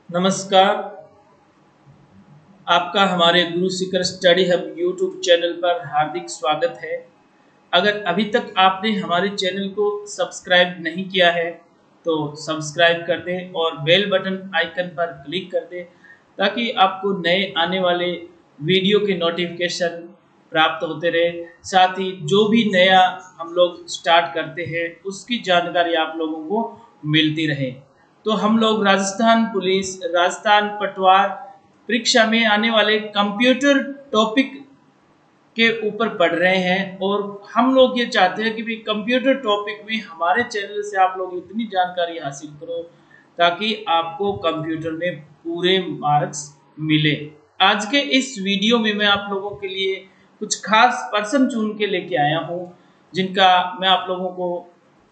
नमस्कार। आपका हमारे Guru Shikhar study hub YouTube channel पर हार्दिक स्वागत है। अगर अभी तक आपने हमारे चैनल को सब्सक्राइब नहीं किया है तो सब्सक्राइब कर दें और बेल बटन आइकन पर क्लिक कर दें ताकि आपको नए आने वाले वीडियो के नोटिफिकेशन प्राप्त होते रहे। साथ ही जो भी नया हम लोग स्टार्ट करते हैं उसकी जानकारी आप लोगों को मिलती रहे। तो हम लोग राजस्थान पुलिस, राजस्थान पटवार परीक्षा में आने वाले कंप्यूटर टॉपिक के ऊपर पढ़ रहे हैं और हम लोग ये चाहते हैं कि भी कंप्यूटर टॉपिक में हमारे चैनल से आप लोग इतनी जानकारी हासिल करो ताकि आपको कंप्यूटर में पूरे मार्क्स मिले। आज के इस वीडियो में मैं आप लोगों के लिए कुछ खास पर्सन चुन के लेके आया हूँ जिनका मैं आप लोगों को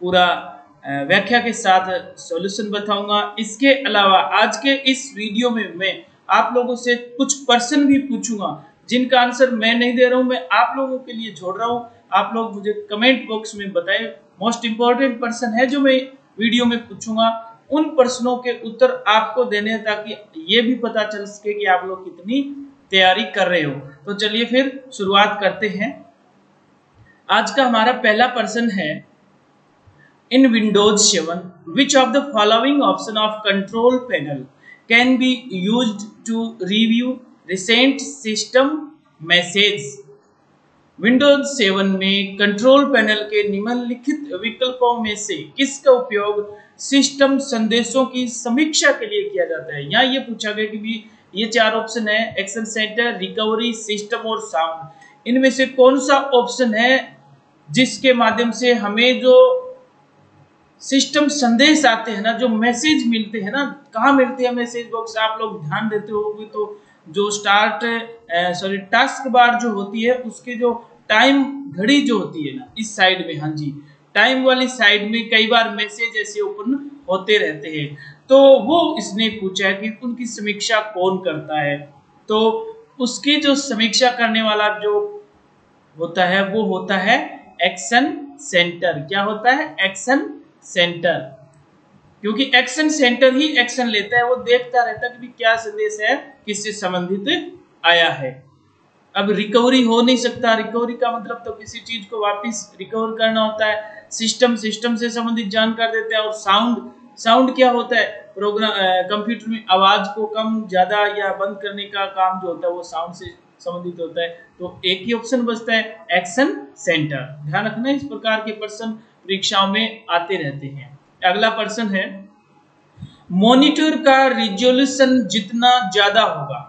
पूरा व्याख्या के साथ सॉल्यूशन बताऊंगा। इसके अलावा आज के इस वीडियो में मैं आप लोगों से कुछ पर्सन भी पूछूंगा जिनका आंसर मैं नहीं दे रहा हूं, मैं आप लोगों के लिए छोड़ रहा हूं। आप लोग मुझे कमेंट बॉक्स में बताएं मोस्ट इंपॉर्टेंट पर्सन है जो मैं वीडियो में पूछूंगा, उन प्रश्नों के उत्तर आपको देने हैं ताकि ये भी पता चल सके कि आप लोग कितनी तैयारी कर रहे हो। तो चलिए फिर शुरुआत करते हैं। आज का हमारा पहला पर्सन है, in Windows 7, which of the following option of control panel can be used to review recent system message? Windows 7 में कंट्रोल पैनल के निम्नलिखित विकल्पों में से किसका उपयोग सिस्टम संदेशों की समीक्षा के लिए किया जाता है? यहाँ ये पूछा गया कि भी ये चार ऑप्शन है, एक्शन सेंटर, रिकवरी, सिस्टम और साउंड। इनमें से कौन सा ऑप्शन है जिसके माध्यम से हमें जो सिस्टम संदेश आते हैं ना, जो मैसेज मिलते हैं ना, कहाँ मिलते हैं मैसेज बॉक्स? आप लोग ध्यान देते होंगे तो जो टास्क बार जो होती है उसके जो टाइम घड़ी जो होती है ना इस साइड में, हाँ जी, टाइम वाली साइड में कई बार मैसेज ऐसे ओपन होते रहते हैं। तो वो इसने पूछा है कि उनकी समीक्षा कौन करता है। तो उसकी जो समीक्षा करने वाला जो होता है वो होता है एक्शन सेंटर। क्या होता है? Action centre. क्योंकि एक्शन सेंटर ही एक्शन लेता है, वो देखता रहता है कि क्या संदेश है, किससे संबंधित आया है। अब रिकवरी हो नहीं सकता। रिकवरी का मतलब तो किसी चीज को वापस रिकवर करना होता है। सिस्टम से संबंधित जानकारी देता है। और साउंड क्या होता है? प्रोग्राम कंप्यूटर में आवाज को कम ज्यादा या बंद करने का काम जो होता है वो साउंड से संबंधित होता है। तो एक ही ऑप्शन बचता है, एक्शन सेंटर। ध्यान रखना, इस प्रकार के प्रश्न परीक्षाओं में आते रहते हैं। अगला प्रश्न है, मॉनिटर का रिजोल्यूशन जितना ज्यादा होगा,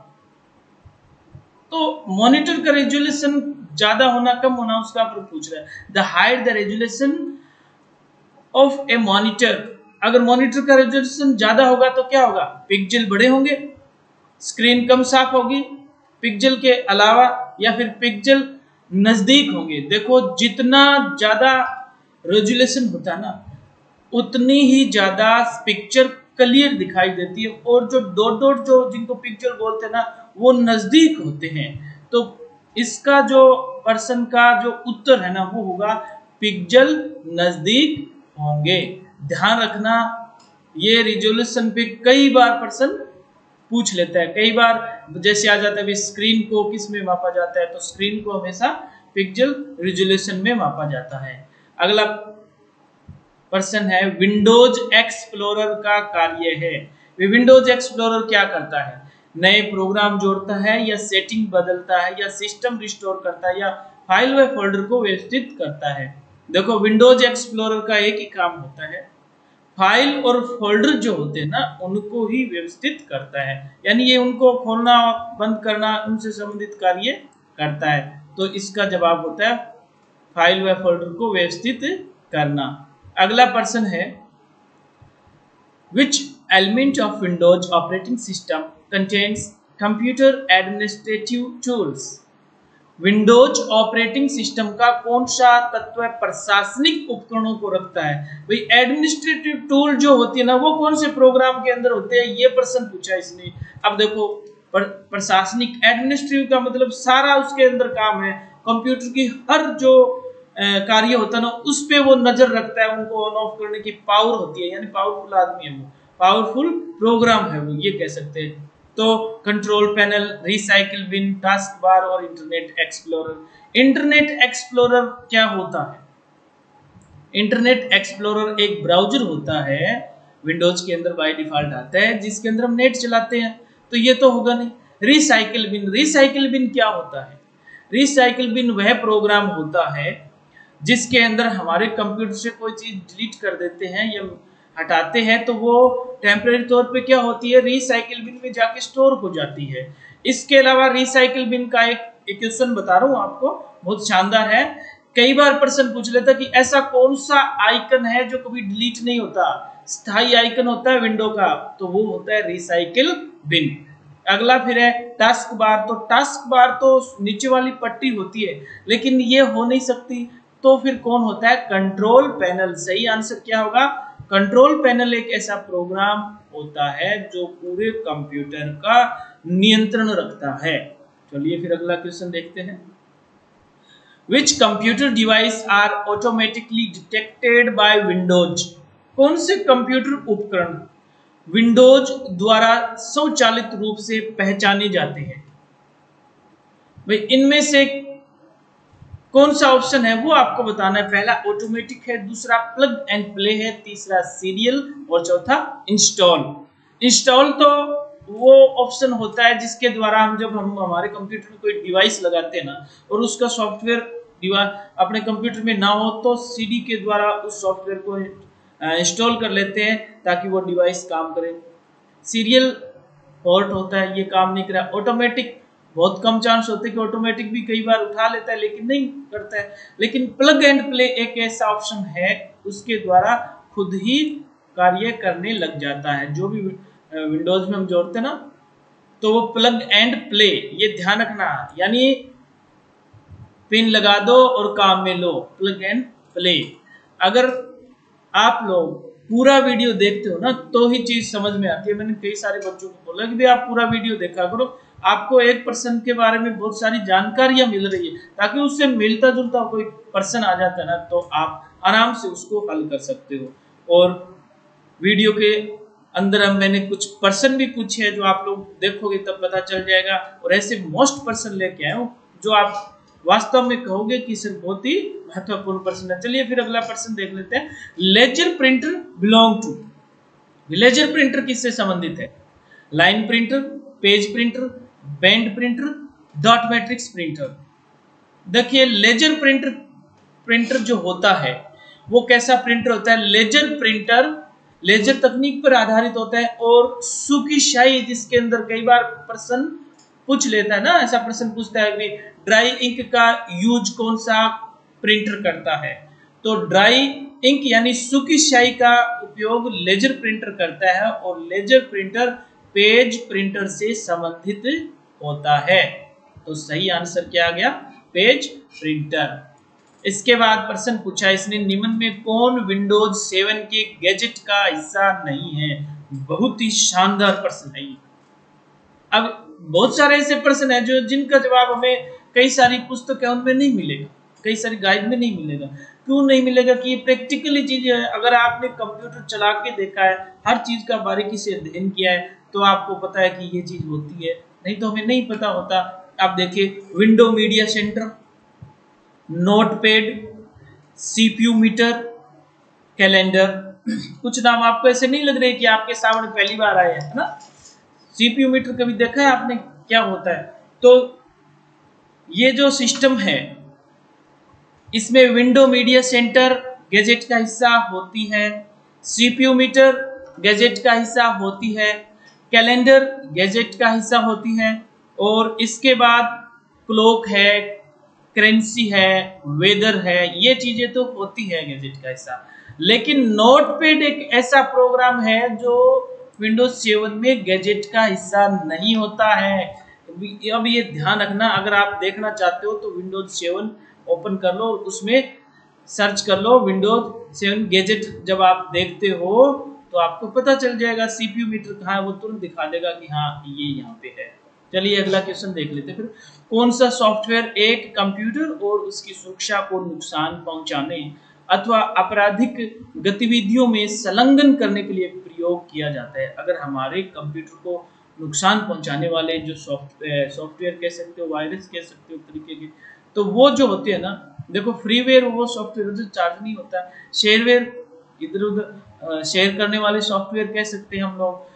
तो मॉनिटर का रेजोल्यूशन ज्यादा होना कम होना उसका पूछ रहा है। The height the resolution of A monitor, अगर मॉनिटर का रेजोल्यूशन ज्यादा होगा तो क्या होगा? पिक्सल बड़े होंगे, स्क्रीन कम साफ होगी, पिक्सल के अलावा या फिर पिक्सल नजदीक होंगे। देखो, जितना ज्यादा रेजोल्यूशन होता है ना उतनी ही ज्यादा पिक्चर क्लियर दिखाई देती है, और जो डॉट डॉट जो जिनको पिक्चर बोलते हैं ना वो नजदीक होते हैं। तो इसका जो पर्सन का जो उत्तर है ना वो होगा पिक्सल नजदीक होंगे। ध्यान रखना, ये रिजोल्यूशन पे कई बार पर्सन पूछ लेता है। कई बार जैसे आ जाता है स्क्रीन को किस में मापा जाता है, तो स्क्रीन को हमेशा पिक्सल रिजोल्यूशन में मापा जाता है। अगला पर्सन है, विंडोज एक्सप्लोरर का कार्य है। विंडोज एक्सप्लोरर क्या करता है? नए प्रोग्राम जोड़ता है या सेटिंग बदलता है या सिस्टम रिस्टोर करता है या फाइल व फोल्डर को व्यवस्थित करता है। देखो, विंडोज एक्सप्लोरर का एक ही काम होता है, फाइल और फोल्डर जो होते हैं ना उनको ही व्यवस्थित करता है, यानी ये उनको खोलना बंद करना उनसे संबंधित कार्य करता है। तो इसका जवाब होता है फाइल व फोल्डर को व्यवस्थित करना। अगला प्रश्न है, which element of Windows operating system contains computer administrative tools? Windows operating system का कौन सा तत्व प्रशासनिक उपकरणों को रखता है? भाई एडमिनिस्ट्रेटिव टूल जो होती है ना वो कौन से प्रोग्राम के अंदर होते हैं, ये प्रश्न पूछा इसने। अब देखो, प्रशासनिक एडमिनिस्ट्रेटिव का मतलब सारा उसके अंदर काम है, कंप्यूटर की हर जो कार्य होता है ना उस पे वो नजर रखता है, उनको ऑन ऑफ करने की पावर होती है, यानी पावरफुल आदमी है वो। पावरफुल प्रोग्राम है वो, ये कह सकते हैं। तो control panel, recycle bin, task bar और इंटरनेट एक्सप्लोरर। इंटरनेट एक्सप्लोरर क्या होता है? इंटरनेट एक्सप्लोरर एक ब्राउजर होता है, विंडोज के अंदर बाय डिफॉल्ट आता है, जिसके अंदर हम नेट चलाते हैं। तो ये तो होगा नहीं। रिसाइकिल बिन, रिसाइकिल बिन क्या होता है? रिसाइकिल बिन वह प्रोग्राम होता है जिसके अंदर हमारे कंप्यूटर से कोई चीज डिलीट कर देते हैं या हटाते हैं, तो वो टेम्परेरी तौर पे क्या होती है, रिसाइकिल बिन में जाके स्टोर हो जाती है। इसके अलावा रिसाइकिल बिन का एक क्वेश्चन बता रहा हूँ आपको, बहुत शानदार है। कई बार प्रश्न पूछ लेता कि ऐसा कौन सा आइकन है जो कभी डिलीट नहीं होता, स्थायी आइकन होता है विंडो का, तो वो होता है रिसाइकिल बिन। अगला फिर है टास्क बार। तो टास्क बार तो नीचे वाली पट्टी होती है, लेकिन ये हो नहीं सकती, तो फिर कौन होता है? Control panel. सही आंसर क्या होगा? कंट्रोल पैनल एक ऐसा प्रोग्राम होता है जो पूरे कंप्यूटर का नियंत्रण रखता है। चलिए फिर अगला क्वेश्चन देखते हैं। Which computer device are automatically detected by Windows? कौन से कंप्यूटर उपकरण विंडोज द्वारा स्वचालित रूप से पहचाने जाते हैं? भाई इनमें से कौन सा ऑप्शन है वो आपको बताना है। पहला ऑटोमेटिक है, दूसरा प्लग एंड प्ले है, तीसरा सीरियल और चौथा इंस्टॉल। इंस्टॉल तो वो ऑप्शन होता है जिसके द्वारा जब हम हमारे कंप्यूटर में कोई डिवाइस लगाते हैं ना, और उसका सॉफ्टवेयर अपने कंप्यूटर में ना हो, तो सीडी के द्वारा उस सॉफ्टवेयर को इंस्टॉल कर लेते हैं ताकि वो डिवाइस काम करे। सीरियल पोर्ट होता है, ये काम नहीं करा। ऑटोमेटिक बहुत कम चांस होते हैं कि ऑटोमेटिक भी कई बार उठा लेता है लेकिन नहीं करता है। लेकिन प्लग एंड प्ले एक ऐसा ऑप्शन है, उसके द्वारा खुद ही कार्य करने लग जाता है। जो भी विंडोज में हम जोड़ते हैं ना, तो वो प्लग एंड प्ले, ये ध्यान रखना, यानी पिन लगा दो और काम में लो, प्लग एंड प्ले। अगर आप लोग पूरा वीडियो देखते हो ना, तो ही चीज समझ में आती है। मैंने कई सारे बच्चों को बोला कि भाई आप पूरा वीडियो देखा करो, आपको एक पर्सन के बारे में बहुत सारी जानकारियां मिल रही है, ताकि उससे मिलता जुलता कोई पर्सन आ जाता है ना, तो आप आराम से उसको हल कर सकते हो। और वीडियो के अंदर मैंने कुछ पर्सन भी पूछे हैं, जो आप लोग देखोगे तब पता चल जाएगा। और ऐसे मोस्ट पर्सन लेके आए हूं जो आप वास्तव में कहोगे कि सर बहुत ही महत्वपूर्ण प्रश्न है। चलिए फिर अगला प्रश्न देख लेते हैं। Laser printer belong to, laser printer किससे संबंधित है? Line printer, page printer, band printer, dot matrix printer. देखिए लेजर प्रिंटर जो होता है वो कैसा प्रिंटर होता है? लेजर प्रिंटर लेजर तकनीक पर आधारित होता है और सूखी स्याही, जिसके अंदर कई बार प्रश्न पूछ लेता है ना, ऐसा प्रश्न पूछता है कि ड्राई इंक का यूज कौन सा प्रिंटर करता है? तो ड्राई इंक यानी सूखी स्याही का उपयोग लेजर प्रिंटर करता है, और लेजर प्रिंटर पेज प्रिंटर से संबंधित होता है। तो सही आंसर क्या आ गया? Page printer. इसके बाद प्रश्न पूछा इसने, निम्न में कौन विंडोज 7 के गैजेट का हिस्सा नहीं है? बहुत ही शानदार प्रश्न है। अब बहुत सारे ऐसे प्रश्न हैं जो जिनका जवाब हमें कई सारी पुस्तकें उनमें नहीं मिलेगा, कई सारी गाइड में नहीं मिलेगा। क्यों नहीं मिलेगा? कि ये प्रैक्टिकली चीज है। अगर आपने कंप्यूटर चला के देखा है, हर चीज का बारीकी से अध्ययन किया है, तो आपको पता है कि ये चीज होती है, नहीं तो हमें नहीं पता होता। आप देखिए window media center, notepad, CPU meter, calendar. कुछ नाम आपको ऐसे नहीं लग रहे कि आपके सामने पहली बार आए हैं, है ना? सीपीयू मीटर कभी देखा है आपने क्या होता है? तो ये जो सिस्टम है, इसमें विंडो मीडिया सेंटर गैजेट का हिस्सा होती है, सीपीयू मीटर गैजेट का हिस्सा होती है, कैलेंडर गैजेट का हिस्सा होती है, और इसके बाद क्लॉक है, करेंसी है, वेदर है, ये चीजें तो होती है गैजेट का हिस्सा। लेकिन नोटपैड एक ऐसा प्रोग्राम है जो विंडोज 7 में गैजेट का हिस्सा नहीं होता है। अब ये ध्यान रखना, अगर आप देखना चाहते हो तो विंडोज 7 ओपन कर लो, उसमें सर्च कर लो विंडोज 7 गैजेट। जब आप देखते हो तो आपको पता चल जाएगा सीपीयू मीटर कहाँ है, वो तुरंत दिखा देगा कि हाँ ये यहाँ पे है। चलिए अगला क्वेश्चन देख लेते हैं। फिर कौन सा सॉफ्टवेयर एक कंप्यूटर और उसकी सुरक्षा को नुकसान पहुंचाने अथवा आपराधिक गतिविधियों में संलग्न करने के लिए उपयोग किया जाता है। अगर हमारे कंप्यूटर को नुकसान पहुंचाने वाले जो सॉफ्टवेयर कह सकते हो, वायरस कह सकते हो तरीके के, तो वो जो होते हैं ना, देखो फ्रीवेयर वो सॉफ्टवेयर जो चार्ज नहीं होता, शेयरवेयर इधर उधर शेयर करने वाले सॉफ्टवेयर कह सकते हैं हम लोग,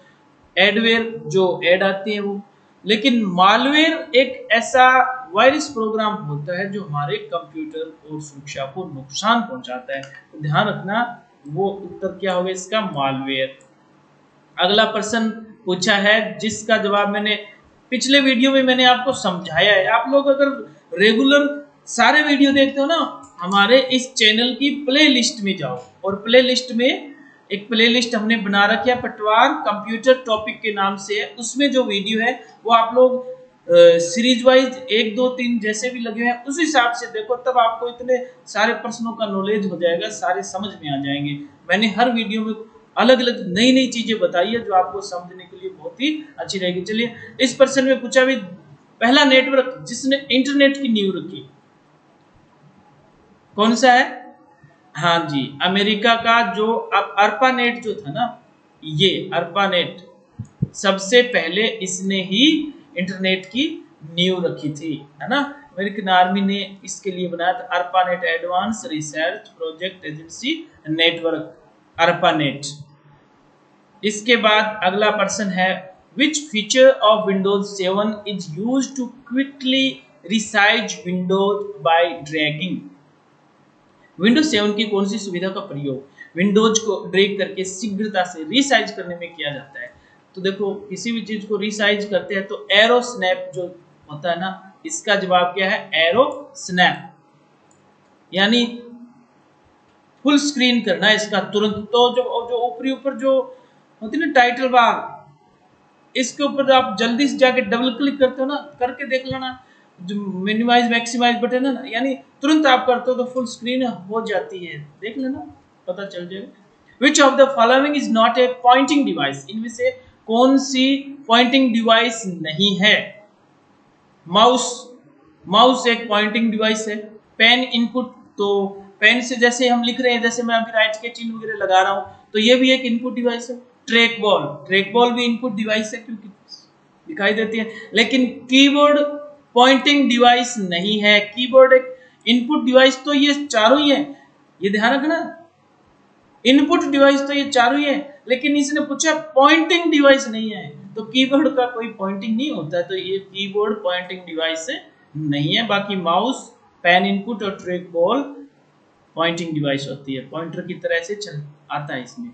एडवेयर जो ऐड आती है वो। लेकिन मालवेयर एक ऐसा वायरस प्रोग्राम होता है जो हमारे कंप्यूटर और सुरक्षा को नुकसान पहुंचाता है। तो ध्यान रखना, वो उत्तर क्या होगा इसका, मालवेयर। अगला प्रश्न पूछा है जिसका जवाब मैंने पिछले वीडियो में मैंने आपको समझाया है। आप लोग अगर रेगुलर सारे वीडियो देखते हो ना, हमारे इस चैनल की प्ले लिस्ट में जाओ, और प्ले लिस्ट में एक प्लेलिस्ट हमने बना रखी है पटवार कंप्यूटर टॉपिक के नाम से है। उसमें जो वीडियो है वो आप लोग सीरीज वाइज 1 2 3 जैसे भी लगे हैं उस हिसाब से देखो, तब आपको इतने सारे प्रश्नों का नॉलेज हो जाएगा, सारे समझ में आ जाएंगे। मैंने हर वीडियो में अलग अलग नई नई चीजें बताई है जो आपको समझने के लिए बहुत ही अच्छी रहेगी। चलिए इस प्रश्न में पूछा भी, पहला नेटवर्क जिसने इंटरनेट की नींव रखी कौन सा है? हाँ जी, अमेरिका का जो अब अर्पानेट जो था ना, ये अर्पानेट सबसे पहले इसने ही इंटरनेट की नींव रखी थी, है ना। अमेरिकन आर्मी ने इसके लिए बनाया था ARPANET, advance research project agency network, ARPANET. इसके बाद अगला प्रश्न है, which feature of Windows 7 is used to quickly resize windows by dragging? Windows 7 की कौन सी सुविधा का प्रयोग विंडोज को ड्रैग करके शीघ्रता से रीसाइज करने में किया जाता है? तो देखो किसी भी चीज को रीसाइज करते हैं तो एरो स्नैप जो होता है ना, इसका जवाब क्या है, एरो स्नैप, यानी फुल स्क्रीन करना है इसका तुरंत। तो जो ऊपरी ऊपर जो होती है ना टाइटल बार, इसके ऊपर आप जल्दी से जाके डबल क्लिक करते हो ना, करके देख लेना, जो मिनिमाइज मैक्सिमाइज बटन है ना, यानी तुरंत आप करते हो तो फुल स्क्रीन हो जाती है, देख लेना पता चल जाएगा। विच of the following is not A pointing device? इनमें से कौन सी पॉइंटिंग डिवाइस नहीं है? माउस, माउस एक पॉइंटिंग डिवाइस है। पेन इनपुट, तो पेन से जैसे हम लिख रहे हैं, जैसे मैं अभी राइट के चिन्ह वगैरह लगा रहा हूं, तो ये भी एक इनपुट डिवाइस है। ट्रैक बॉल, ट्रैक बॉल भी इनपुट डिवाइस है क्योंकि दिखाई देती है। लेकिन कीबोर्ड पॉइंटिंग डिवाइस नहीं है। कीबोर्ड एक इनपुट डिवाइस, तो ये चारों ही है, ये ध्यान रखना, इनपुट डिवाइस तो ये चारों ही है, लेकिन इसने पूछा पॉइंटिंग डिवाइस नहीं है, तो कीबोर्ड का कोई पॉइंटिंग नहीं होता है, तो ये कीबोर्ड पॉइंटिंग डिवाइस नहीं है। बाकी माउस, पेन इनपुट और ट्रैक बॉल पॉइंटिंग डिवाइस होती है, पॉइंटर की तरह से चल आता है इसमें।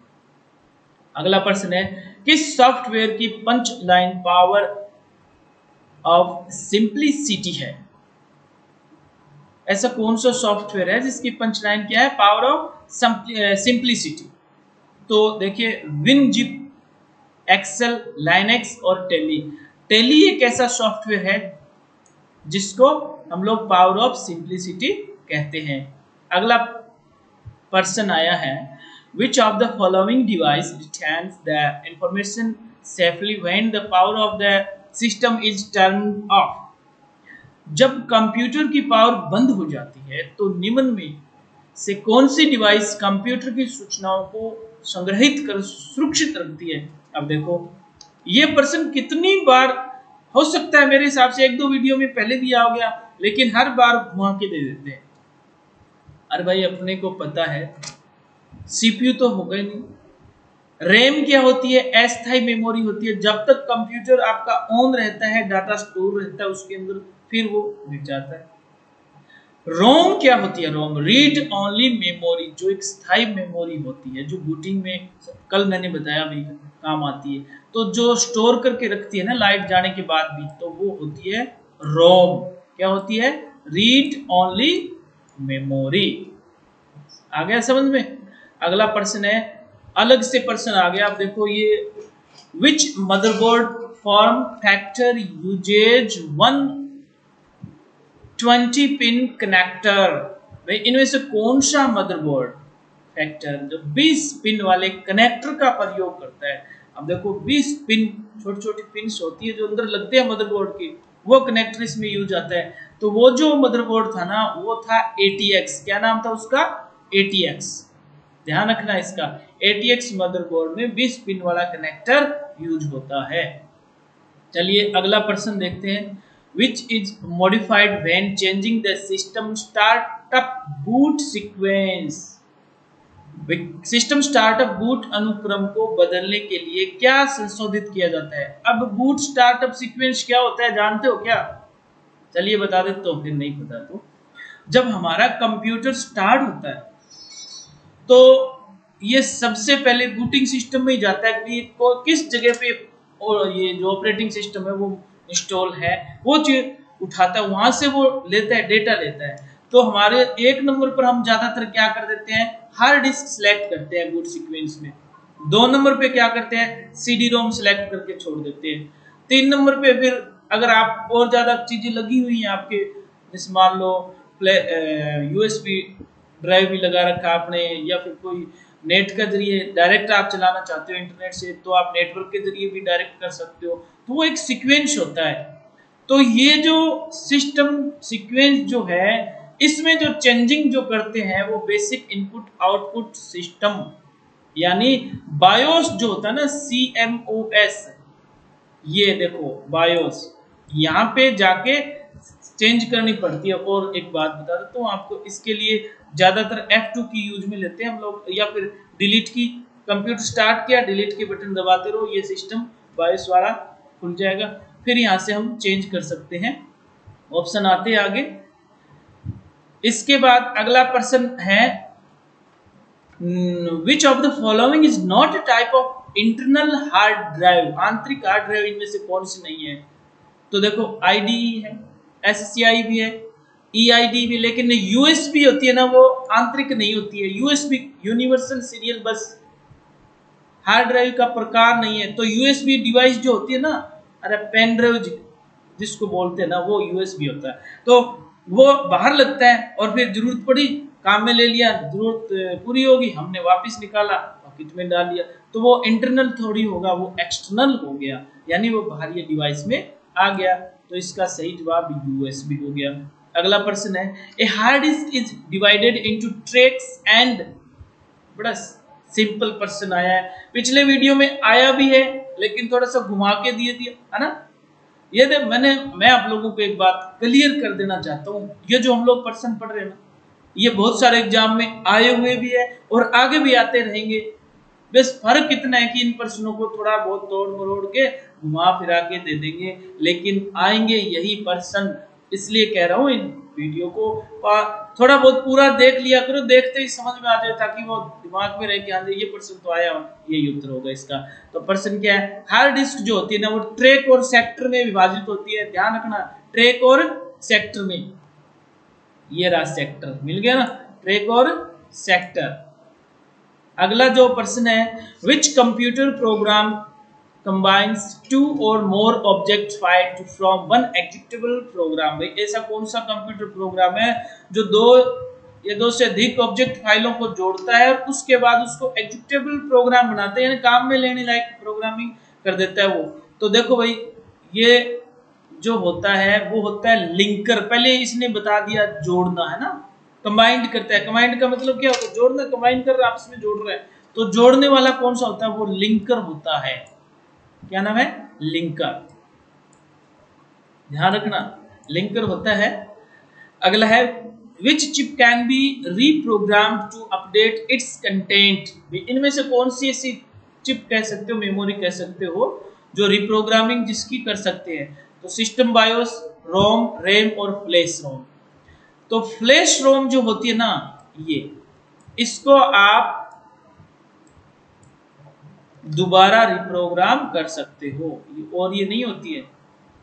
अगला प्रश्न है, किस सॉफ्टवेयर की punch line power of simplicity है? ऐसा कौन सा सॉफ्टवेयर है जिसकी पंच लाइन क्या है, पावर ऑफ सिंप्लिसिटी? तो देखिए, विनजिप, एक्सेल, लाइनेक्स और टेली। टेली एक ऐसा सॉफ्टवेयर है जिसको हम लोग पावर ऑफ सिंप्लिसिटी कहते हैं। अगला प्रश्न आया है, which of the following device retains the information safely when the power of the system is turned off? जब कंप्यूटर की पावर बंद हो जाती है तो निम्न में से कौन सी डिवाइस कंप्यूटर की सूचनाओं को संग्रहित कर सुरक्षित रखती है? अब देखो ये प्रश्न कितनी बार हो सकता है, मेरे हिसाब से 1 2 वीडियो में पहले भी आ गया, लेकिन हर बार घुमा के दे देते हैं। अरे भाई अपने को पता है सीपीयू तो हो गए नहीं, रैम क्या होती है, अस्थायी मेमोरी होती है। जब तक कंप्यूटर आपका ऑन रहता है, डाटा स्टोर रहता है उसके अंदर, फिर वो मिट जाता है। रोम क्या होती है? रोम रीड ओनली मेमोरी, जो एक स्थायी मेमोरी होती है, जो बूटिंग में कल मैंने बताया भी काम आती है, तो जो स्टोर करके रखती है ना लाइट जाने के बाद भी, तो वो होती है रोम। क्या होती है? Read only memory. आ गया समझ में? अगला प्रश्न है, अलग से प्रश्न आ गया। आप देखो ये, which motherboard form factor uses 120 pin connector? इनमें से कौन सा मदरबोर्ड फैक्टर जो 20 पिन वाले कनेक्टर का प्रयोग करता है? अब देखो 20 पिन, छोटी छोटी पिन्स होती है जो अंदर लगते हैं मदरबोर्ड की, वो कनेक्टर इसमें यूज आता है। तो वो जो मदरबोर्ड था ना, वो था ATX। क्या नाम था उसका? ATX। ध्यान रखना इसका। ATX मदरबोर्ड में 20 पिन वाला कनेक्टर यूज होता है। चलिए अगला प्रश्न देखते हैं। Which is modified when changing the system startup boot sequence? System startup boot अनुक्रम को बदलने के लिए क्या संशोधित किया जाता है? अब बूट स्टार्टअप सीक्वेंस क्या होता है जानते हो क्या? चलिए बता देते तो, फिर नहीं पता तो। जब हमारा कंप्यूटर स्टार्ट होता है तो ये सबसे पहले बूटिंग सिस्टम में ही जाता है कि किस जगह पे ये जो ऑपरेटिंग सिस्टम है वो इंस्टॉल है, वो चीज उठाता है, वहां से वो लेता है, डेटा लेता है। तो हमारे 1 नंबर पर हम ज्यादातर क्या कर देते हैं, हार्ड डिस्क सिलेक्ट करते हैं बूट सीक्वेंस में। 2 नंबर पे क्या करते हैं, CD रोम सिलेक्ट करके छोड़ देते हैं। 3 नंबर पे फिर अगर आप और ज्यादा चीजें लगी हुई हैं आपके, जैसे मान लो USB ड्राइव भी लगा रखा आपने, या फिर कोई नेट के जरिए डायरेक्ट आप चलाना चाहते हो इंटरनेट से, तो आप नेटवर्क के जरिए भी डायरेक्ट कर सकते हो। तो वो एक सीक्वेंस होता है। तो ये जो सिस्टम सीक्वेंस जो है, इसमें जो चेंजिंग जो करते हैं वो बेसिक इनपुट आउटपुट सिस्टम, यानी बायोस जो होता है ना, CMOS, ये देखो बायोस, यहाँ पे जाके चेंज करनी पड़ती है। और एक बात बता देता हूँ आपको, इसके लिए ज्यादातर F2 की यूज में लेते हैं हम लोग, या फिर डिलीट की। कंप्यूटर स्टार्ट किया, डिलीट के बटन दबाते रहो, ये सिस्टम बायोस वाला खुल जाएगा। फिर यहाँ से हम चेंज कर सकते हैं। ऑप्शन आते हैं आगे। इसके बाद अगला प्रश्न है, which of the following is not a type of internal hard drive? आंतरिक हार्ड ड्राइव इनमें से कौन सी नहीं है? तो देखो IDE है, SCI भी है, EID भी, लेकिन USB होती है ना, वो आंतरिक नहीं होती है। USB यूनिवर्सल सीरियल बस हार्ड ड्राइव का प्रकार नहीं है। तो USB डिवाइस जो होती है ना, अरे पेन ड्राइव जिसको बोलते हैं ना, वो USB होता है। तो वो बाहर लगता है और फिर जरूरत पड़ी काम में ले लिया, जरूरत पूरी होगी हमने वापस निकाला, पॉकेट में डाल लिया। तो वो इंटरनल थोड़ी होगा, वो एक्सटर्नल हो गया, यानी वो बाहरी डिवाइस में आ गया। तो इसका सही जवाब USB हो गया। अगला प्रश्न है, a hard disk is divided into tracks and, बड़ा सिंपल प्रश्न आया है, पिछले वीडियो में आया भी है लेकिन थोड़ा सा घुमा के दिए दिया है ना। ये मैं आप लोगों को एक बात क्लियर कर देना चाहता हूँ, ये जो हम लोग प्रश्न पढ़ रहे हैं ना, ये बहुत सारे एग्जाम में आए हुए भी है और आगे भी आते रहेंगे। बस फर्क इतना है कि इन प्रश्नों को थोड़ा बहुत तोड़ मरोड़ के घुमा फिरा के दे देंगे, लेकिन आएंगे यही प्रश्न। इसलिए कह रहा हूँ इन वीडियो को थोड़ा बहुत पूरा देख लिया करो, देखते ही समझ में आ जाए, ताकि वो दिमाग में रहे कि हाँ ये प्रश्न तो आया, यही उत्तर होगा इसका। तो प्रश्न क्या है, हार्ड डिस्क जो होती है ना, वो ट्रैक और सेक्टर में विभाजित होती है। ध्यान रखना, ट्रैक और सेक्टर में। ये रहा सेक्टर, मिल गया ना, ट्रैक और सेक्टर। अगला जो प्रश्न है, विच computer program combines 2 or more object files from one executable program? भाई ऐसा कौन सा कंप्यूटर प्रोग्राम है जो दो से अधिक ऑब्जेक्ट फाइलों को जोड़ता है और उसके बाद उसको एग्जीक्यूटेबल प्रोग्राम बनाते हैं, यानी काम में लेने लायक प्रोग्रामिंग कर देता है वो। तो देखो भाई, ये जो होता है वो होता है लिंकर। पहले इसने बता दिया जोड़ना है ना, कंबाइंड करता है। कंबाइंड का मतलब क्या होता है, जोड़ना, कंबाइन कर रहा है, आपस में जोड़ रहा है। तो जोड़ने वाला कौन सा होता है, वो लिंकर होता है। क्या नाम है, लिंकर। ध्यान रखना, लिंकर होता है। अगला है, which chip can be reprogrammed to update its content? इनमें से कौन सी ऐसी चिप कह सकते हो, मेमोरी कह सकते हो, जो रिप्रोग्रामिंग जिसकी कर सकते हैं? तो सिस्टम बायोस, रोम, रैम और फ्लैश रोम। तो फ्लैश रोम जो होती है ना, ये इसको आप दोबारा रिप्रोग्राम कर सकते हो, और ये नहीं होती है।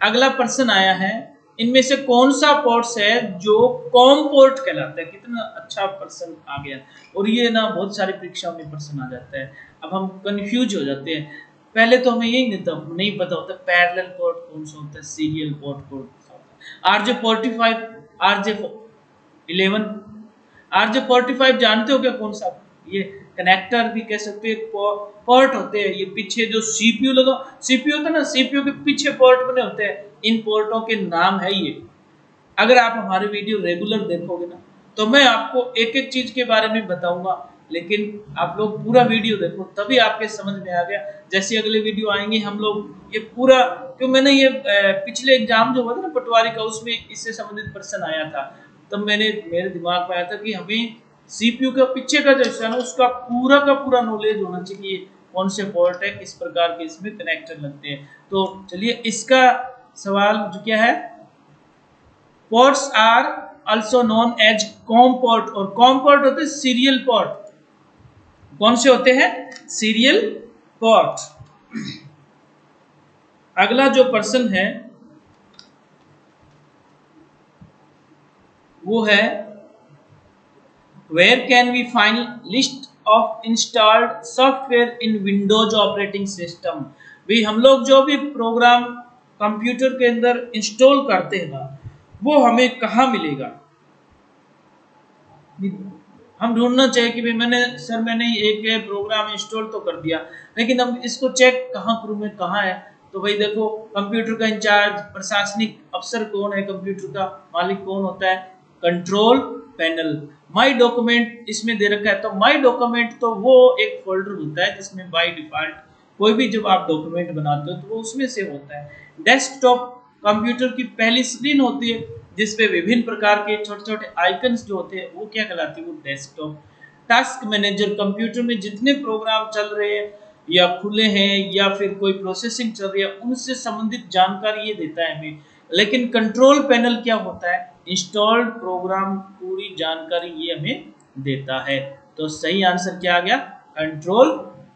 अगला प्रश्न आया है, इनमें से कौन सा पोर्ट्स है जो कॉम पोर्ट कहलाता है? कितना अच्छा प्रश्न आ गया, और ये ना बहुत सारी परीक्षाओं में प्रश्न आ जाता है। अब हम कंफ्यूज हो जाते हैं। पहले तो हमें यही नहीं पता होता पैरेलल पोर्ट कौन सा होता है, सीरियल पोर्ट कौन सा होता है। RJ45, RJ11, RJ45 जानते हो क्या कौन सा? ये कनेक्टर भी कह सकते हो, पोर्ट होते हैं। ये पीछे जो CPU लगा, CPU होता है ना, CPU के पीछे पोर्ट बने होते हैं, इन पोर्टों के नाम है ये। अगर आप हमारे वीडियो रेगुलर देखोगे ना, तो मैं आपको एक एक चीज के बारे में बताऊंगा, लेकिन आप लोग पूरा वीडियो देखो तभी आपके समझ में आ गया। जैसे अगले वीडियो आएंगे हम लोग ये पूरा, क्यों मैंने ये पिछले एग्जाम जो हुआ था ना पटवारी का, उसमें इससे संबंधित प्रश्न आया था, तब मेरे दिमाग में आया था कि हमें सीपीयू का पीछे का जो हिस्सा है उसका पूरा नॉलेज होना चाहिए, कौन से पोर्ट है, किस प्रकार के इसमें कनेक्टर लगते हैं। तो चलिए इसका सवाल जो क्या है, ports are also known as com port, और कॉम पोर्ट होते हैं सीरियल पोर्ट। कौन से होते हैं? Serial port. अगला जो प्रश्न है वो है Where can we find list of installed software in Windows operating system? भाई हम लोग जो भी प्रोग्राम कंप्यूटर के अंदर इंस्टॉल करते हैं ना, वो हमें कहाँ मिलेगा? हम ढूंढना चाहिए कि भाई मैंने एक प्रोग्राम इंस्टॉल तो कर दिया, लेकिन अब इसको चेक कहाँ करूँ मैं, कहाँ है? तो भाई देखो, कंप्यूटर का इंचार्ज प्रशासनिक अफसर कौन है, कंप्यूटर का मालिक कौन होता है? Control panel. माई डॉक्यूमेंट इसमें दे रखा है, तो माई डॉक्यूमेंट तो वो एक फोल्डर होता है जिसमें बाय डिफॉल्ट कोई भी जब आप डॉक्यूमेंट बनाते हो तो वो उसमें से होता है। डेस्कटॉप कंप्यूटर की पहली स्क्रीन होती है जिसपे विभिन्न प्रकार के छोटे छोटे आइकन्स जो होते हैं वो क्या कहलाते हैं? वो डेस्कटॉप। टास्क मैनेजर कंप्यूटर में जितने प्रोग्राम चल रहे हैं या खुले हैं या फिर कोई प्रोसेसिंग चल रही है उनसे संबंधित जानकारी ये देता है हमें। लेकिन कंट्रोल पैनल क्या होता है? इंस्टॉल्ड प्रोग्राम पूरी जानकारी ये हमें देता है। तो सही आंसर क्या आ गया? Control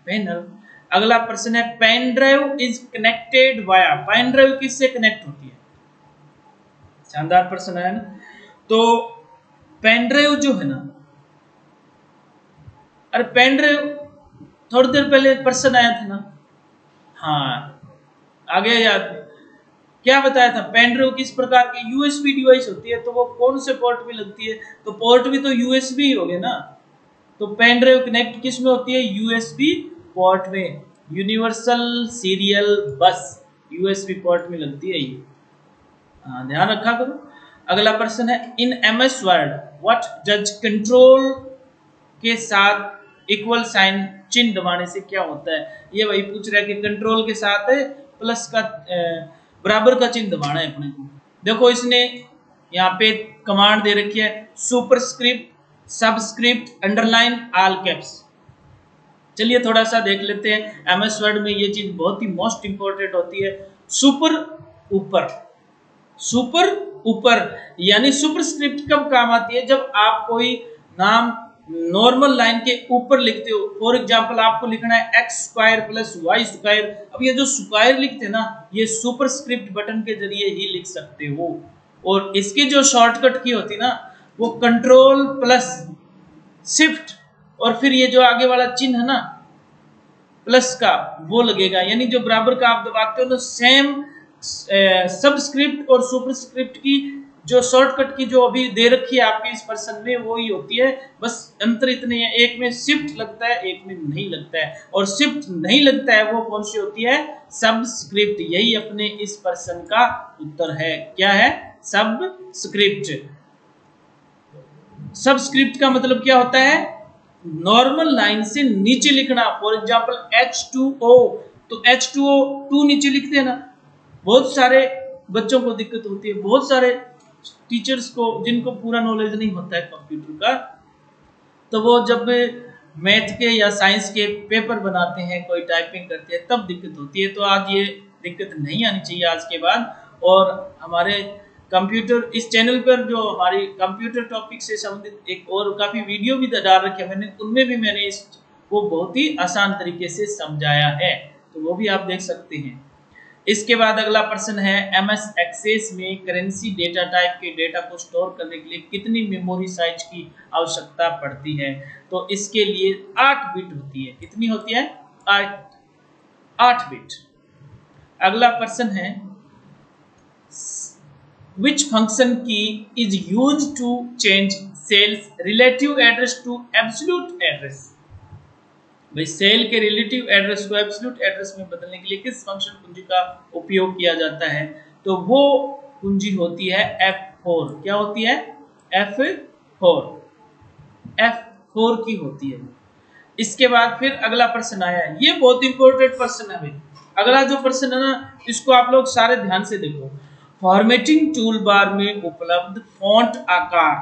panel. अगला प्रश्न है pen drive is connected via. Pen drive किससे कनेक्ट होती है? शानदार प्रश्न है ना। तो पेन ड्राइव जो है ना, अरे पेन ड्राइव थोड़ी देर पहले प्रश्न आया था ना, हाँ आ गया याद। क्या बताया था? पेन ड्राइव किस प्रकार की यूएसबी डिवाइस होती है, तो वो कौन से पोर्ट में लगती है? तो पोर्ट भी तो यूएसबी ही हो गए ना। तो पेन ड्राइव कनेक्ट किस में होती है? यूएसबी पोर्ट में। यूनिवर्सल सीरियल बस यूएसबी पोर्ट में लगती है ये, हाँ ध्यान रखा करो। अगला प्रश्न है in MS word what does control के साथ इक्वल साइन चिन्ह दबाने से क्या होता है? ये वही पूछ रहा है कि कंट्रोल के साथ प्लस का बराबर का चिन्ह दबाना है अपने को। देखो इसने यहाँ पे कमांड दे रखी है superscript, subscript, underline, all caps. चलिए थोड़ा सा देख लेते हैं। एमएस वर्ड में ये चीज बहुत ही मोस्ट इंपोर्टेंट होती है। सुपर ऊपर, सुपर ऊपर यानी सुपरस्क्रिप्ट कब काम आती है? जब आप कोई नाम नॉर्मल लाइन के ऊपर लिखते हो। फॉर एग्जांपल आपको लिखना है x square plus y square. अब ये जो स्क्वायर लिखते हैं ना, ये सुपरस्क्रिप्ट बटन के जरिए ही लिख सकते हो। और इसकी जो शॉर्टकट की होती है ना, वो कंट्रोल प्लस शिफ्ट और फिर ये जो आगे वाला चिन्ह है ना प्लस का, वो लगेगा। यानी जो बराबर का आप दबाते हो तो सेम सबस्क्रिप्ट और सुपरस्क्रिप्ट की जो शॉर्टकट की जो अभी दे रखी है आपके इस प्रश्न में वो ही होती है। बस अंतर इतने हैं, एक में शिफ्ट लगता है, एक में नहीं लगता है। और शिफ्ट नहीं लगता है वो कौन सी होती है? सबस्क्रिप्ट। यही अपने इस प्रश्न का उत्तर है। क्या है? सबस्क्रिप्ट। सबस्क्रिप्ट का मतलब क्या होता है? नॉर्मल लाइन से नीचे लिखना। फॉर एग्जांपल H2O, तो H2O 2 नीचे लिखते हैं ना। बहुत सारे बच्चों को दिक्कत होती है, बहुत सारे टीचर्स को जिनको पूरा नॉलेज नहीं होता है कंप्यूटर का, तो वो जब मैथ के या साइंस के पेपर बनाते हैं, कोई टाइपिंग करते हैं, तब दिक्कत होती है। तो आज ये दिक्कत नहीं आनी चाहिए आज के बाद। और हमारे कंप्यूटर इस चैनल पर जो हमारी कंप्यूटर टॉपिक से संबंधित एक और काफ़ी वीडियो भी डाल रखे हैं मैंने, उनमें भी मैंने इसको बहुत ही आसान तरीके से समझाया है, तो वो भी आप देख सकते हैं। इसके बाद अगला प्रश्न है एमएस एक्सेस में करेंसी डेटा टाइप के डेटा को स्टोर करने के लिए कितनी मेमोरी साइज की आवश्यकता पड़ती है? तो इसके लिए 8 बिट होती है। कितनी होती है? 8 बिट। अगला प्रश्न है which function key is used to change cells relative address to absolute address? भाई सेल के रिलेटिव एड्रेस को एब्सोल्यूट एड्रेस में बदलने के लिए किस फंक्शन कुंजी का उपयोग किया जाता है? तो वो कुंजी होती है F4। क्या होती है? F4 की होती है। इसके बाद फिर अगला प्रश्न आया है, ये बहुत इंपॉर्टेंट प्रश्न है भाई। अगला जो प्रश्न है ना, इसको आप लोग सारे ध्यान से देखो। फॉर्मेटिंग टूल बार में उपलब्ध फॉन्ट आकार,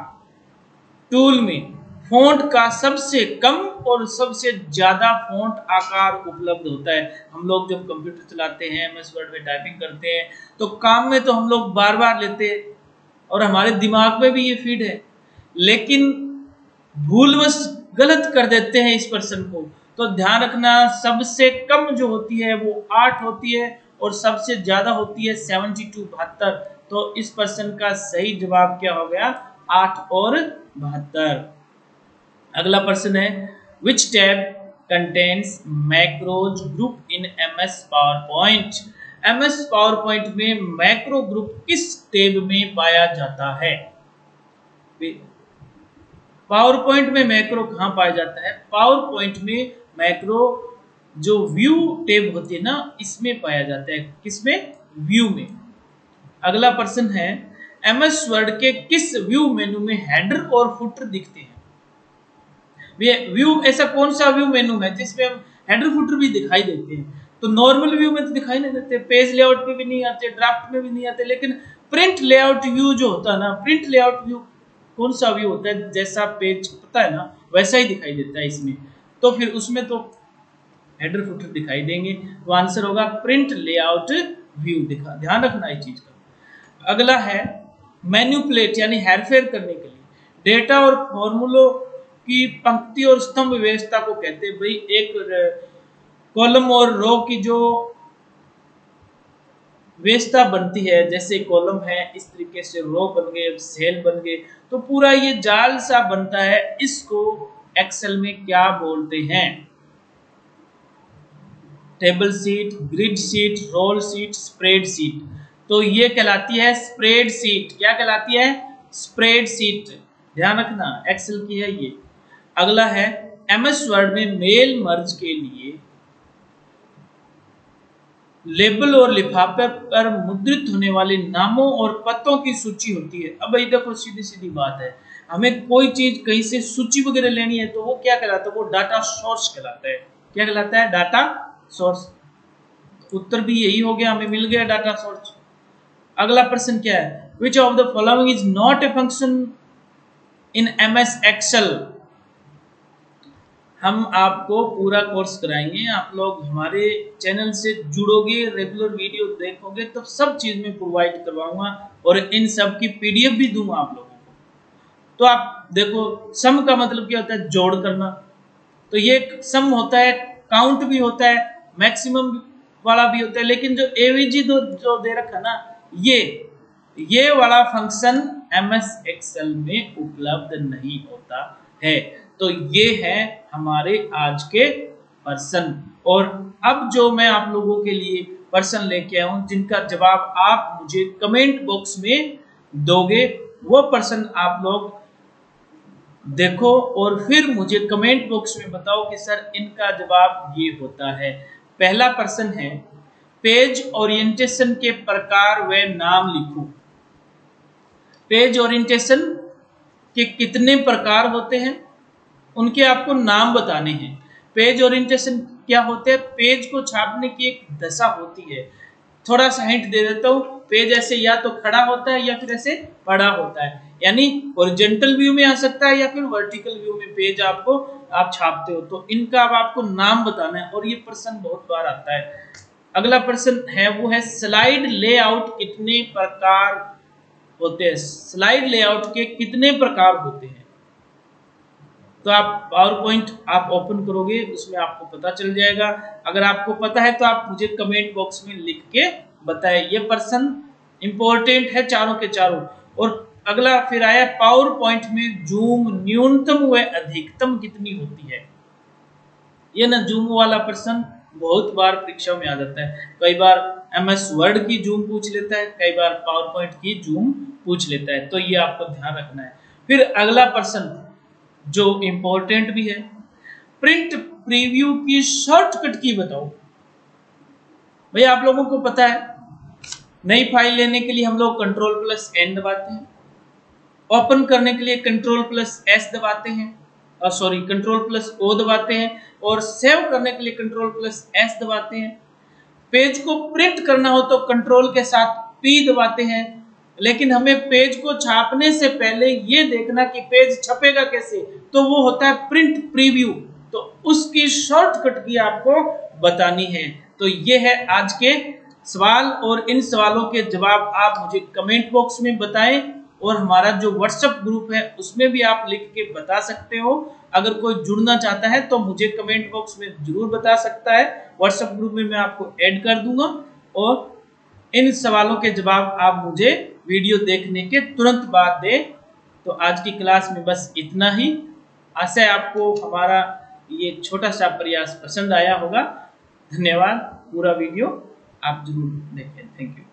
टूल में फॉन्ट का सबसे कम और सबसे ज्यादा फॉन्ट आकार उपलब्ध होता है। हम लोग जब कंप्यूटर चलाते हैं, एमएस वर्ड में टाइपिंग करते हैं, तो काम में तो हम लोग बार बार लेते हैं और हमारे दिमाग में भी ये फीड है, लेकिन भूलवश गलत कर देते हैं इस प्रश्न को। तो ध्यान रखना, सबसे कम जो होती है वो 8 होती है और सबसे ज्यादा होती है 72 72। तो इस प्रश्न का सही जवाब क्या हो गया, 8 और 72। अगला प्रश्न है, विच tab contains macros group in MS power point. MS power point में मैक्रो ग्रुप किस टैब में पाया जाता है। पावर पॉइंट में मैक्रो कहाँ पाया जाता है, पावर पॉइंट में मैक्रो जो व्यू टैब होती है ना, इसमें पाया जाता है। किसमें, व्यू में। अगला प्रश्न है, एमएस वर्ड के किस व्यू मेनू में हेडर और फुटर दिखते हैं। व्यू ऐसा कौन सा व्यू मेनू है जिसमें हम हेडर फुटर भी दिखाई देते हैं। तो नॉर्मल व्यू में तो दिखाई नहीं देते, पेज लेआउट में भी नहीं आते, ड्राफ्ट में भी नहीं आते, लेकिन प्रिंट लेआउट व्यू जो होता है ना, प्रिंट लेआउट व्यू कौन सा व्यू होता है, जैसा पेज पता है ना वैसा ही दिखाई देता है इसमें। तो फिर उसमें तो हेडर फुटर दिखाई देंगे, तो आंसर होगा प्रिंट लेआउट व्यू। दिखा, ध्यान रखना इस चीज का। अगला है, मैन्युपुलेट यानी हेरफेर करने के लिए डेटा और फॉर्मूलों की पंक्ति और स्तंभ व्यवस्था को कहते हैं। भाई एक कॉलम और रो की जो व्यवस्था बनती है, जैसे कॉलम है इस तरीके से रो बन गए, सेल बन गए, तो पूरा ये जाल सा बनता है, इसको एक्सेल में क्या बोलते हैं। Table sheet, grid sheet, roll sheet, spread sheet. तो ये कहलाती है स्प्रेड शीट। क्या कहलाती है, स्प्रेड शीट। ध्यान रखना, एक्सेल की है ये। अगला है, एमएस वर्ड में मेल मर्ज के लिए लेबल और लिफाफे पर मुद्रित होने वाले नामों और पतों की सूची होती है। अब भाई देखो, सीधी सीधी बात है, हमें कोई चीज कहीं से सूची वगैरह लेनी है तो वो क्या कहलाता है, वो डाटा सोर्स कहलाता है। क्या कहलाता है, डाटा सोर्स। उत्तर भी यही हो गया, हमें मिल गया डाटा सोर्स। अगला प्रश्न क्या है, which of the following is not a function in MS Excel. हम आपको पूरा कोर्स कराएंगे, आप लोग हमारे चैनल से जुड़ोगे, रेगुलर वीडियो देखोगे तो सब चीज में प्रोवाइड करवाऊंगा और इन सब की पीडीएफ भी दूंगा आप लोगों को। तो आप देखो, सम का मतलब क्या होता है, जोड़ करना। तो ये सम होता है, काउंट भी होता है, मैक्सिमम वाला भी होता है, लेकिन जो एवीजी जो दे रखा ना, ये वाला फंक्शन एमएस एक्सेल में उपलब्ध नहीं होता है। तो ये है हमारे आज के प्रश्न। और अब जो मैं आप लोगों के लिए प्रश्न लेके आया हूं, जिनका जवाब आप मुझे कमेंट बॉक्स में दोगे, वो प्रश्न आप लोग देखो और फिर मुझे कमेंट बॉक्स में बताओ कि सर इनका जवाब ये होता है। पहला प्रश्न है, पेज ओरिएंटेशन के प्रकार व नाम लिखो। पेज ओरिएंटेशन के कितने प्रकार होते हैं, उनके आपको नाम बताने हैं। पेज ओरिएंटेशन क्या होते हैं, पेज को छापने की एक दशा होती है। थोड़ा सा हिंट दे देता हूँ, पेज ऐसे या तो खड़ा होता है या फिर ऐसे पड़ा होता है, यानी हॉरिजॉन्टल व्यू में आ सकता है या फिर वर्टिकल व्यू में पेज आप छापते हो। तो इनका अब आपको नाम बताना है और ये प्रश्न बहुत बार आता है। अगला प्रश्न है, वो है स्लाइड लेआउट कितने प्रकार होते हैं। स्लाइड लेआउट के कितने प्रकार होते हैं। तो आप पावर पॉइंट आप ओपन करोगे, उसमें आपको पता चल जाएगा। अगर आपको पता है तो आप मुझे कमेंट बॉक्स में लिख के बताएं। ये प्रश्न इंपॉर्टेंट है चारों के चारों। और अगला फिर आया, पावर पॉइंट में जूम न्यूनतम व अधिकतम कितनी होती है। ये ना जूम वाला प्रश्न बहुत बार परीक्षा में आ जाता है। कई बार एमएस वर्ड की जूम पूछ लेता है, कई बार पावर पॉइंट की जूम पूछ लेता है, तो ये आपको ध्यान रखना है। फिर अगला प्रश्न जो इंपॉर्टेंट भी है, प्रिंट प्रीव्यू की शॉर्टकट की बताओ। भाई आप लोगों को पता है, नई फाइल लेने के लिए हम लोग Ctrl+N दबाते हैं, ओपन करने के लिए Ctrl+S दबाते हैं, कंट्रोल+O दबाते हैं और सेव करने के लिए कंट्रोल+S दबाते हैं। पेज को प्रिंट करना हो तो कंट्रोल के साथ P दबाते हैं। लेकिन हमें पेज को छापने से पहले ये देखना कि पेज छपेगा कैसे, तो वो होता है प्रिंट प्रीव्यू, तो उसकी शॉर्टकट की आपको बतानी है। तो ये है आज के सवाल, और इन सवालों के जवाब आप मुझे कमेंट बॉक्स में बताएं, और हमारा जो व्हाट्सएप ग्रुप है उसमें भी आप लिख के बता सकते हो। अगर कोई जुड़ना चाहता है तो मुझे कमेंट बॉक्स में जरूर बता सकता है, व्हाट्सएप ग्रुप में मैं आपको ऐड कर दूंगा। और इन सवालों के जवाब आप मुझे वीडियो देखने के तुरंत बाद दें। तो आज की क्लास में बस इतना ही। आशा है आपको हमारा ये छोटा सा प्रयास पसंद आया होगा। धन्यवाद। पूरा वीडियो आप जरूर देखें। Thank you.